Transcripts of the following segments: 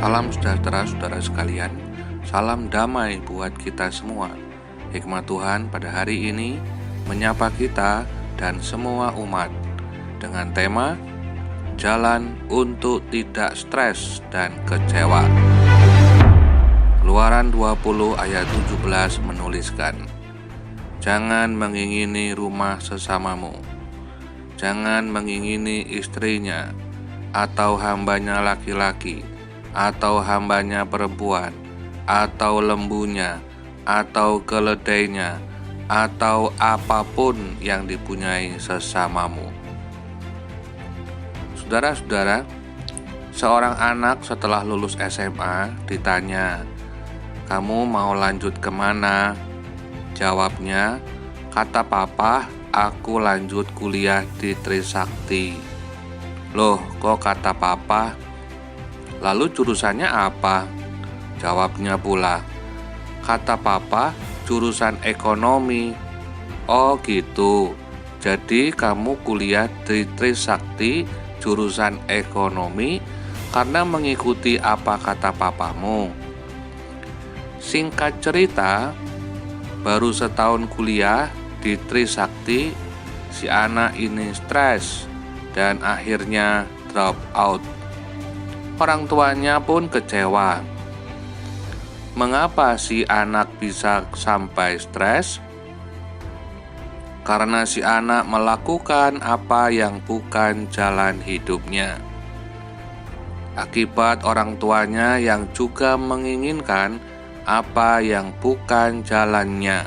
Salam sejahtera saudara sekalian, salam damai buat kita semua. Hikmat Tuhan pada hari ini menyapa kita dan semua umat dengan tema Jalan untuk tidak stres dan kecewa. Keluaran 20 ayat 17 menuliskan, jangan mengingini rumah sesamamu, jangan mengingini istrinya, atau hambanya laki-laki, atau hambanya perempuan, atau lembunya, atau keledainya, atau apapun yang dipunyai sesamamu. Saudara-saudara, seorang anak setelah lulus SMA ditanya, kamu mau lanjut kemana? Jawabnya, kata papa, aku lanjut kuliah di Trisakti. Loh, kok kata papa? Lalu jurusannya apa? Jawabnya pula, kata papa, jurusan ekonomi. Oh gitu, jadi kamu kuliah di Trisakti jurusan ekonomi karena mengikuti apa kata papamu. Singkat cerita, baru setahun kuliah di Trisakti, si anak ini stres dan akhirnya drop out. Orang tuanya pun kecewa. Mengapa si anak bisa sampai stres? Karena si anak melakukan apa yang bukan jalan hidupnya. Akibat orang tuanya yang juga menginginkan apa yang bukan jalannya.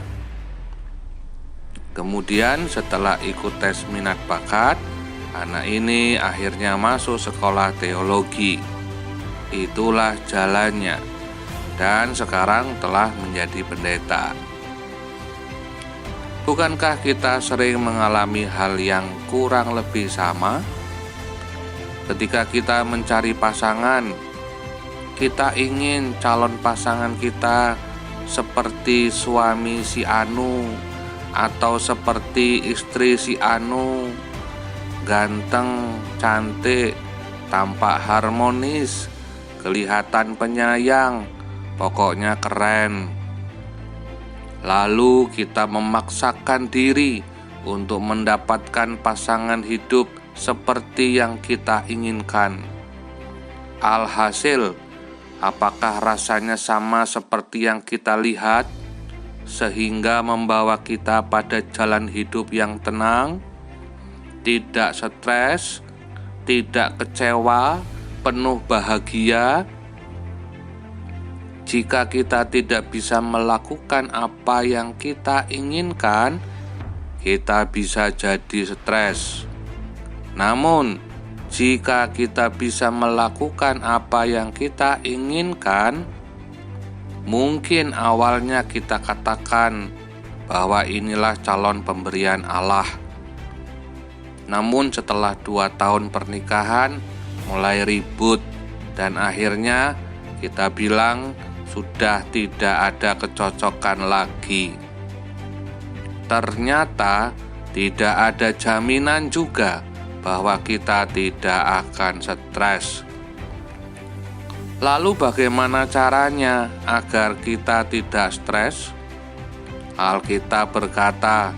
Kemudian setelah ikut tes minat bakat, anak ini akhirnya masuk sekolah teologi. Itulah jalannya, dan sekarang telah menjadi pendeta. Bukankah kita sering mengalami hal yang kurang lebih sama? Ketika kita mencari pasangan, kita ingin calon pasangan kita seperti suami si Anu atau seperti istri si Anu, ganteng, cantik, tampak harmonis, kelihatan penyayang, pokoknya keren. Lalu kita memaksakan diri untuk mendapatkan pasangan hidup seperti yang kita inginkan. Alhasil, apakah rasanya sama seperti yang kita lihat, sehingga membawa kita pada jalan hidup yang tenang, tidak stres, tidak kecewa, penuh bahagia? Jika kita tidak bisa melakukan apa yang kita inginkan, kita bisa jadi stres. Namun, jika kita bisa melakukan apa yang kita inginkan, mungkin awalnya kita katakan bahwa inilah calon pemberian Allah. Namun setelah 2 tahun pernikahan, mulai ribut, dan akhirnya kita bilang sudah tidak ada kecocokan lagi. Ternyata tidak ada jaminan juga bahwa kita tidak akan stres. Lalu bagaimana caranya agar kita tidak stres? Alkitab berkata,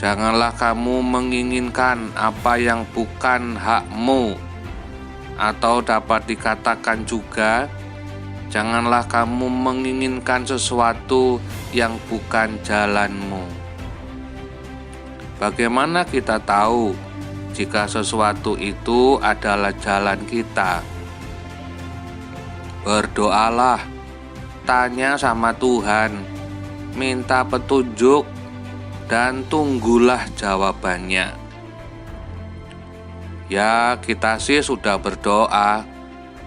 janganlah kamu menginginkan apa yang bukan hakmu. Atau dapat dikatakan juga, janganlah kamu menginginkan sesuatu yang bukan jalanmu. Bagaimana kita tahu jika sesuatu itu adalah jalan kita? Berdoalah, tanya sama Tuhan, minta petunjuk, dan tunggulah jawabannya. Ya, kita sih sudah berdoa,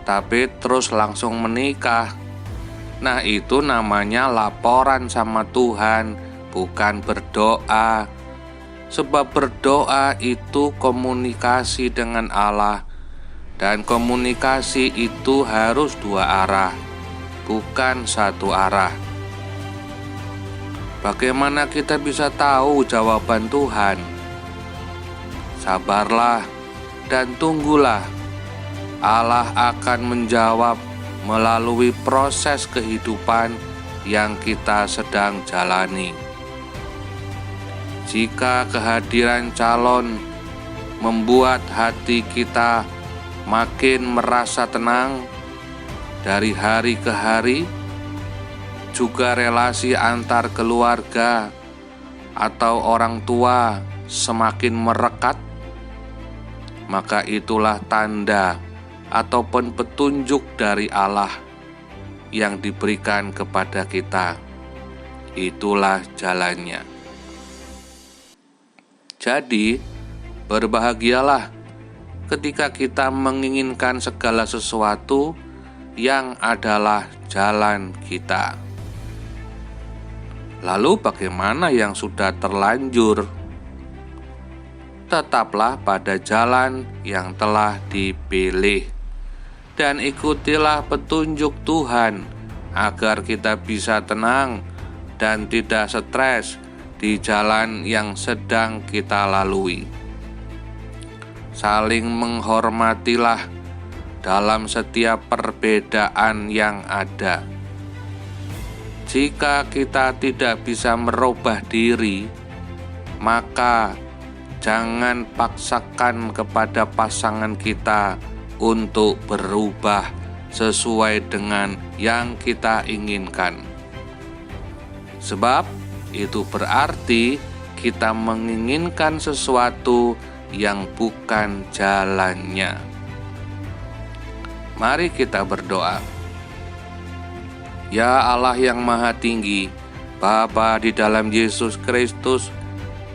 tapi terus langsung menikah. Nah, itu namanya laporan sama Tuhan, bukan berdoa. Sebab berdoa itu komunikasi dengan Allah, dan komunikasi itu harus 2 arah, bukan 1 arah. Bagaimana kita bisa tahu jawaban Tuhan? Sabarlah dan tunggulah. Allah akan menjawab melalui proses kehidupan yang kita sedang jalani. Jika kehadiran calon membuat hati kita makin merasa tenang dari hari ke hari, juga relasi antar keluarga atau orang tua semakin merekat, maka itulah tanda ataupun petunjuk dari Allah yang diberikan kepada kita. Itulah jalannya. Jadi, berbahagialah ketika kita menginginkan segala sesuatu yang adalah jalan kita. Lalu bagaimana yang sudah terlanjur? Tetaplah pada jalan yang telah dipilih dan ikutilah petunjuk Tuhan agar kita bisa tenang dan tidak stres di jalan yang sedang kita lalui. Saling menghormatilah dalam setiap perbedaan yang ada. Jika kita tidak bisa merubah diri, maka jangan paksakan kepada pasangan kita untuk berubah sesuai dengan yang kita inginkan. Sebab itu berarti kita menginginkan sesuatu yang bukan jalannya. Mari kita berdoa. Ya Allah yang Maha Tinggi, Bapa di dalam Yesus Kristus,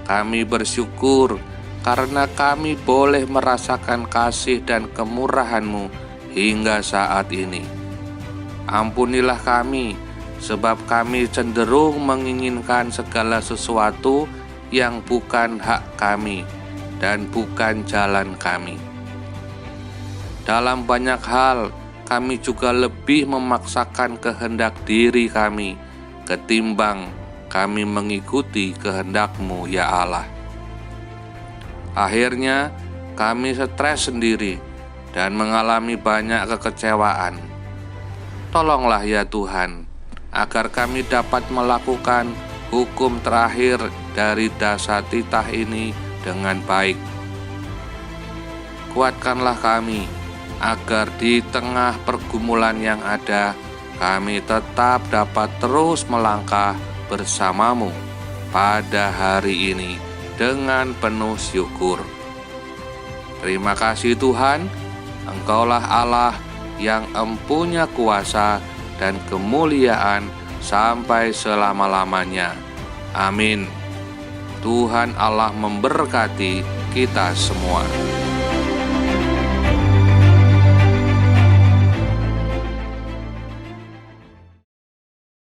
kami bersyukur karena kami boleh merasakan kasih dan kemurahan-Mu hingga saat ini. Ampunilah kami, sebab kami cenderung menginginkan segala sesuatu yang bukan hak kami dan bukan jalan kami. Dalam banyak hal, kami juga lebih memaksakan kehendak diri kami ketimbang kami mengikuti kehendak-Mu, ya Allah. Akhirnya kami stres sendiri dan mengalami banyak kekecewaan. Tolonglah ya Tuhan, agar kami dapat melakukan hukum terakhir dari dasar titah ini dengan baik. Kuatkanlah kami, agar di tengah pergumulan yang ada, kami tetap dapat terus melangkah bersama-Mu pada hari ini dengan penuh syukur. Terima kasih Tuhan, Engkaulah Allah yang empunya kuasa dan kemuliaan sampai selama-lamanya. Amin. Tuhan Allah memberkati kita semua.